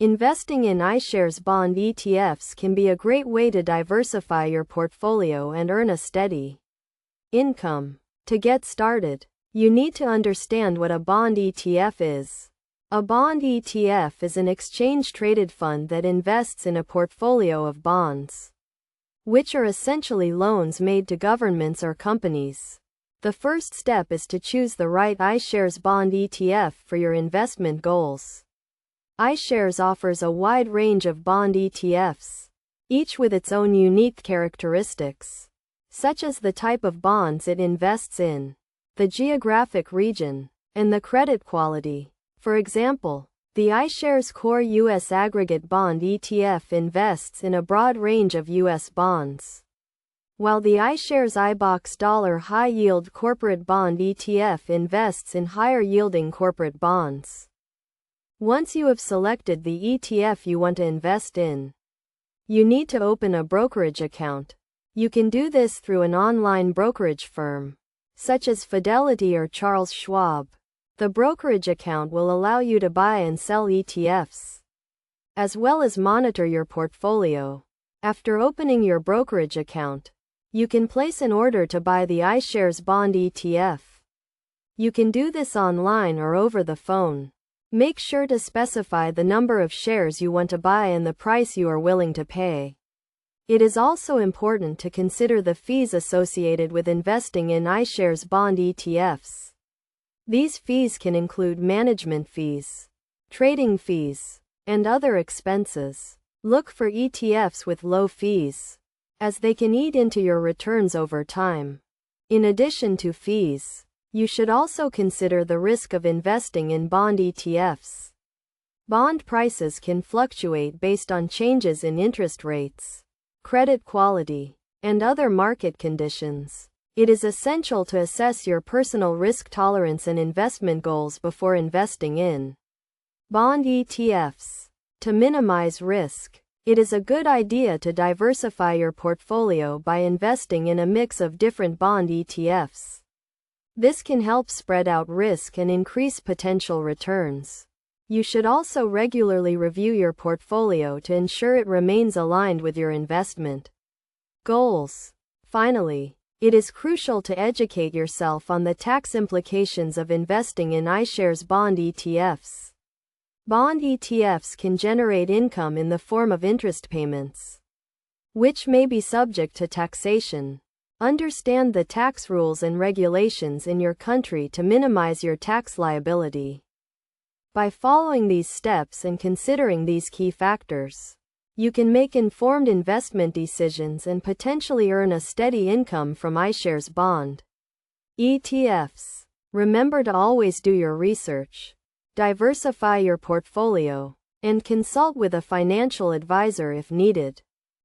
Investing in iShares bond ETFs can be a great way to diversify your portfolio and earn a steady income. To get started, you need to understand what a bond ETF is. A bond ETF is an exchange-traded fund that invests in a portfolio of bonds, which are essentially loans made to governments or companies. The first step is to choose the right iShares bond ETF for your investment goals. iShares offers a wide range of bond ETFs, each with its own unique characteristics, such as the type of bonds it invests in, the geographic region, and the credit quality. For example, the iShares Core U.S. Aggregate Bond ETF invests in a broad range of U.S. bonds, while the iShares iBoxx Dollar High Yield Corporate Bond ETF invests in higher-yielding corporate bonds. Once you have selected the ETF you want to invest in, you need to open a brokerage account. You can do this through an online brokerage firm, such as Fidelity or Charles Schwab. The brokerage account will allow you to buy and sell ETFs, as well as monitor your portfolio. After opening your brokerage account, you can place an order to buy the iShares bond ETF. You can do this online or over the phone. Make sure to specify the number of shares you want to buy and the price you are willing to pay. It is also important to consider the fees associated with investing in iShares bond ETFs. These fees can include management fees, trading fees, and other expenses. Look for ETFs with low fees, as they can eat into your returns over time. In addition to fees, you should also consider the risk of investing in bond ETFs. Bond prices can fluctuate based on changes in interest rates, credit quality, and other market conditions. It is essential to assess your personal risk tolerance and investment goals before investing in bond ETFs. To minimize risk, it is a good idea to diversify your portfolio by investing in a mix of different bond ETFs. This can help spread out risk and increase potential returns. You should also regularly review your portfolio to ensure it remains aligned with your investment goals. Finally, it is crucial to educate yourself on the tax implications of investing in iShares bond ETFs. Bond ETFs can generate income in the form of interest payments, which may be subject to taxation. Understand the tax rules and regulations in your country to minimize your tax liability. By following these steps and considering these key factors, you can make informed investment decisions and potentially earn a steady income from iShares bond ETFs. Remember to always do your research, diversify your portfolio, and consult with a financial advisor if needed.